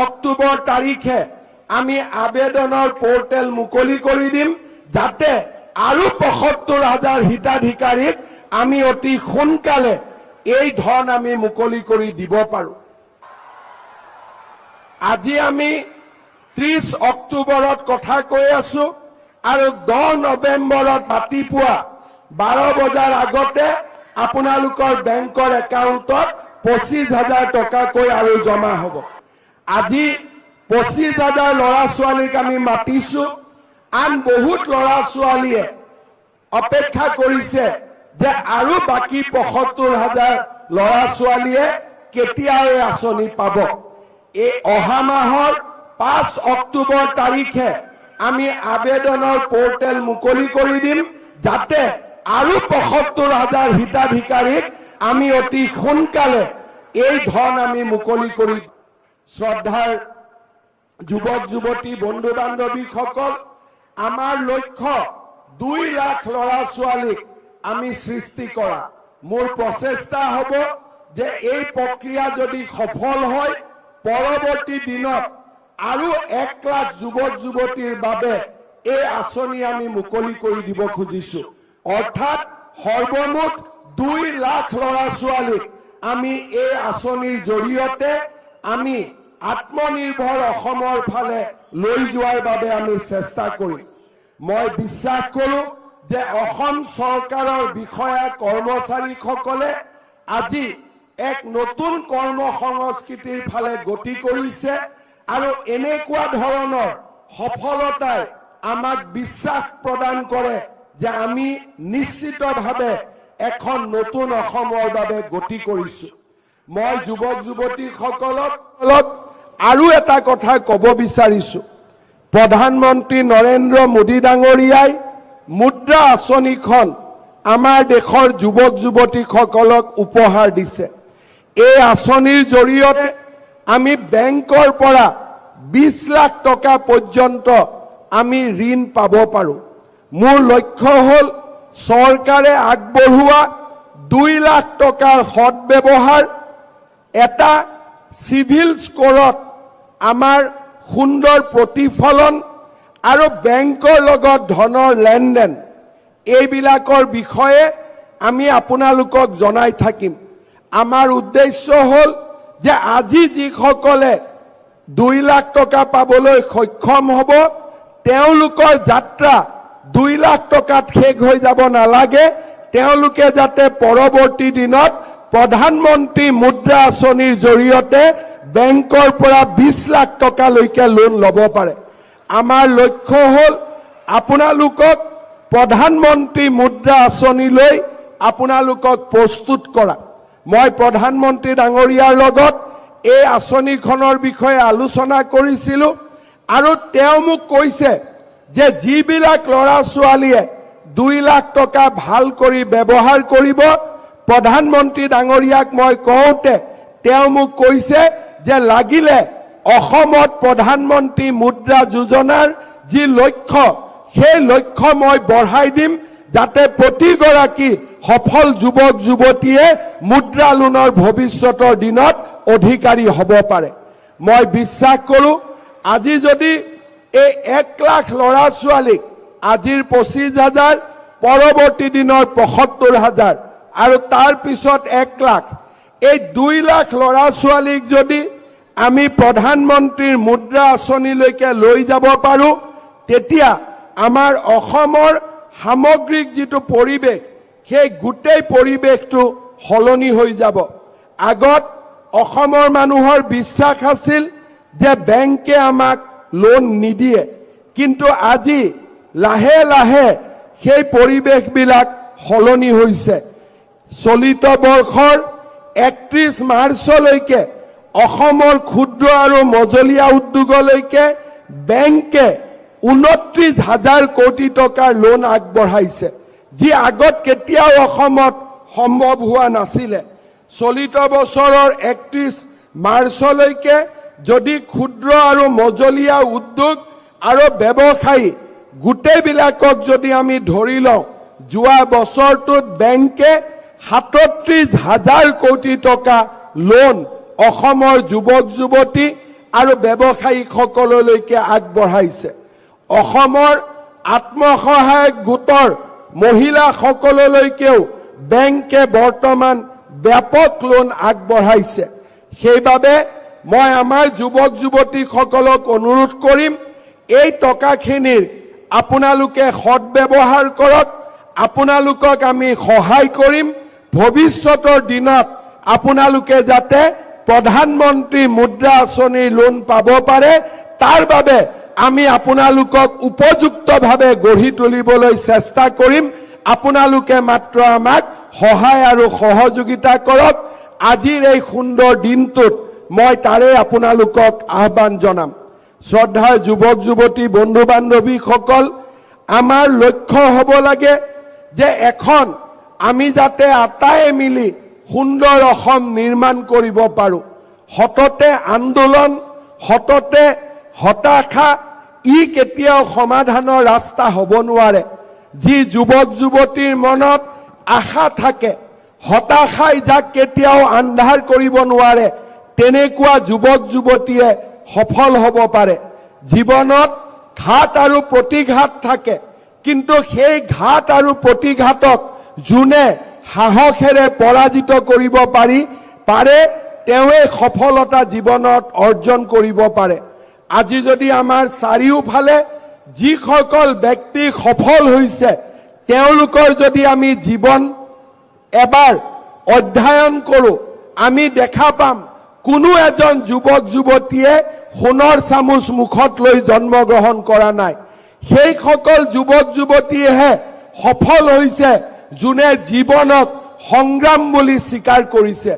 অক্টোবৰ তাৰিখে আমি আবেদনৰ পোৰ্টেল মুকলি কৰি দিম যাতে আৰু ৭৫,০০০ হিতাধিকাৰীক আমি অতি সোনকালে এই ধন আমি মুকলি কৰি দিব পাৰো। আজি আমি 30 অক্টোবৰত কথা কৈ আছো আৰু 10 নৱেম্বৰত ৰাতিপুৱা 12 বজাৰ আগতে আপোনালোকৰ বেংকৰ একাউণ্টত 25,000 টকাকৈ আৰু জমা হ'ব। আজি 25,000 ল'ৰা ছোৱালীক আমি মাতিছো। আন বহুত ল'ৰা ছোৱালীয়ে অপেক্ষা কৰিছে যে আৰু বাকি ৭৫,000 ল'ৰা ছোৱালীয়ে কেতিয়া এই আঁচনি পাব। এই অহা মাহৰ 5 অক্টোবৰ তাৰিখে আমি আবেদনৰ পোৰ্টেল মুকলি কৰি দিম যাতে আৰু ৭৫,000 হিতাধিকাৰীক আমি অতি সোনকালে এই ধন আমি মুকলি কৰি। শ্ৰদ্ধাৰ যুৱক যুৱতী বন্ধু বান্ধৱীসকল, আমাৰ লক্ষ্য 2 লাখ ল'ৰা ছোৱালীক আমি সৃষ্টি কৰা। মোৰ প্ৰচেষ্টা হ'ব যে এই প্ৰক্ৰিয়া যদি সফল হয় পৰৱৰ্তী দিনত আৰু 1 লাখ যুৱক যুৱতীৰ বাবে এই আঁচনি আমি মুকলি কৰি দিব খুজিছো। অৰ্থাৎ সৰ্বমুঠ 2 লাখ ল'ৰা ছোৱালীক আমি এই আঁচনিৰ জৰিয়তে আমি আত্মনিৰ্ভৰ অসমৰ ফালে লৈ যোৱাৰ বাবে আমি চেষ্টা কৰিম। মই বিশ্বাস কৰোঁ যে অসম চৰকাৰৰ বিষয়া কৰ্মচাৰীসকলে আজি এক নতুন কৰ্ম সংস্কৃতিৰ ফালে গতি কৰিছে আৰু এনেকুৱা ধৰণৰ সফলতাই আমাক বিশ্বাস প্ৰদান কৰে যে আমি নিশ্চিতভাৱে এখন নতুন অসমৰ বাবে গতি কৰিছো। মই যুৱক যুৱতীসকলক আৰু এটা কথা ক'ব বিচাৰিছো। প্ৰধানমন্ত্ৰী নৰেন্দ্ৰ মোদী ডাঙৰীয়াই মুদ্ৰা আঁচনিখন আমাৰ দেশৰ যুৱক যুৱতীসকলক উপহাৰ দিছে। এই আঁচনিৰ জৰিয়তে আমি বেংকৰ পৰা 20 লাখ টকা পৰ্যন্ত আমি ঋণ পাব পাৰোঁ। মোৰ লক্ষ্য হ'ল চৰকাৰে আগবঢ়োৱা 2 লাখ টকাৰ সৎব্যৱহাৰ, এটা সিভিল স্কোৰত আমাৰ সুন্দৰ প্ৰতিফলন আৰু বেংকৰ লগত ধনৰ লেনদেন, এইবিলাকৰ বিষয়ে আমি আপোনালোকক জনাই থাকিম। আমাৰ উদ্দেশ্য হ'ল যে আজি যিসকলে 2 লাখ টকা পাবলৈ সক্ষম হ'ব তেওঁলোকৰ যাত্ৰা 2 লাখ টকাত শেষ হৈ যাব নালাগে। তেওঁলোকে যাতে পৰৱৰ্তী দিনত প্ৰধানমন্ত্ৰী মুদ্ৰা আঁচনিৰ জৰিয়তে বেংকৰ পৰা 20 লাখ টকালৈকে লোন ল'ব পাৰে। আমাৰ লক্ষ্য হ'ল আপোনালোকক প্ৰধানমন্ত্ৰী মুদ্ৰা আঁচনিলৈ আপোনালোকক প্ৰস্তুত কৰা। মই প্ৰধানমন্ত্ৰী ডাঙৰীয়াৰ লগত এই আঁচনিখনৰ বিষয়ে আলোচনা কৰিছিলোঁ আৰু তেওঁ মোক কৈছে যে যিবিলাক ল'ৰা ছোৱালীয়ে 2 লাখ টকা ভাল কৰি ব্যৱহাৰ কৰিব, প্ৰধানমন্ত্ৰী ডাঙৰীয়াক মই কওঁতে তেওঁ মোক কৈছে যে লাগিলে অসমত প্ৰধানমন্ত্ৰী মুদ্ৰা যোজনাৰ যি লক্ষ্য সেই লক্ষ্য মই বঢ়াই দিম যাতে প্ৰতিগৰাকী সফল যুৱক যুৱতীয়ে মুদ্ৰা লোনৰ ভৱিষ্যতৰ দিনত অধিকাৰী হ'ব পাৰে। মই বিশ্বাস কৰোঁ আজি যদি এই 1 লাখ ল'ৰা ছোৱালীক আজিৰ 25,000 পৰৱৰ্তী দিনৰ ৭৫,000 আৰু তাৰ পিছত 1 লাখ, এই 2 লাখ ল'ৰা ছোৱালীক যদি আমি প্ৰধানমন্ত্ৰীৰ মুদ্ৰা আঁচনিলৈকে লৈ যাব পাৰোঁ তেতিয়া আমাৰ অসমৰ সামগ্ৰিক যিটো পৰিৱেশ সেই গোটেই পৰিৱেশটো সলনি হৈ যাব। আগত অসমৰ মানুহৰ বিশ্বাস আছিল যে বেংকে আমাক লোন নিদিয়ে, কিন্তু আজি লাহে লাহে সেই পৰিৱেশবিলাক সলনি হৈছে। চলিত বৰ্ষৰ 31 মাৰ্চলৈকে অসমৰ ক্ষুদ্ৰ আৰু মজলীয়া উদ্যোগলৈকে বেংকে 29,000 কোটি টকাৰ লোন আগবঢ়াইছে, যি আগত কেতিয়াও অসমত সম্ভৱ হোৱা নাছিলে। চলিত বছৰৰ 31 মাৰ্চলৈকে যদি ক্ষুদ্ৰ আৰু মজলীয়া উদ্যোগ আৰু ব্যৱসায়ী গোটেইবিলাকক যদি আমি ধৰি লওঁ, যোৱা বছৰটোত বেংকে 37,000 কোটি টকা লোন অসমৰ যুৱক যুৱতী আৰু ব্যৱসায়ীসকললৈকে আগবঢ়াইছে। অসমৰ আত্মসহায়ক গোটৰ মহিলাসকললৈকেও বেংকে বৰ্তমান ব্যাপক লোন আগবঢ়াইছে। সেইবাবে মই আমাৰ যুৱক যুৱতীসকলক অনুৰোধ কৰিম, এই টকাখিনিৰ আপোনালোকে সৎব্যৱহাৰ কৰক। আপোনালোকক আমি সহায় কৰিম। ভৱিষ্যতৰ দিনত আপোনালোকে যাতে প্ৰধানমন্ত্ৰী মুদ্ৰা আঁচনিৰ লোন পাব পাৰে, তাৰ বাবে আমি আপোনালোকক উপযুক্তভাৱে গঢ়ি তুলিবলৈ চেষ্টা কৰিম। আপোনালোকে মাত্ৰ আমাক সহায় আৰু সহযোগিতা কৰক। আজিৰ এই সুন্দৰ দিনটোত মই তাৰে আপোনালোকক আহ্বান জনাম। শ্ৰদ্ধাৰ যুৱক যুৱতী বন্ধু বান্ধৱীসকল, আমাৰ লক্ষ্য হ'ব লাগে যে আমি যাতে আটায়ে মিলি সুন্দৰ অসম নিৰ্মাণ কৰিব পাৰোঁ। সততে আন্দোলন, সততে হতাশা ই কেতিয়াও সমাধানৰ ৰাস্তা হ'ব নোৱাৰে। যি যুৱক যুৱতীৰ মনত আশা থাকে, হতাশাই যাক কেতিয়াও আন্ধাৰ কৰিব নোৱাৰে, তেনেকুৱা যুৱক যুৱতীয়ে সফল হ'ব পাৰে। জীৱনত ঘাট আৰু প্ৰতিঘাত থাকে, কিন্তু সেই ঘাট আৰু প্ৰতিঘাতক যোনে সাহসেৰে পৰাজিত কৰিব পাৰে তেওঁৱে সফলতা জীৱনত অৰ্জন কৰিব পাৰে। আজি যদি আমাৰ চাৰিওফালে যিসকল ব্যক্তি সফল হৈছে, তেওঁলোকৰ যদি আমি জীৱন এবাৰ অধ্যয়ন কৰোঁ, আমি দেখা পাম কোনো এজন যুৱক যুৱতীয়ে সোণৰ চামুচ মুখত লৈ জন্মগ্ৰহণ কৰা নাই। সেইসকল যুৱক যুৱতীয়েহে সফল হৈছে যোনে জীৱনক সংগ্ৰাম বুলি স্বীকাৰ কৰিছে।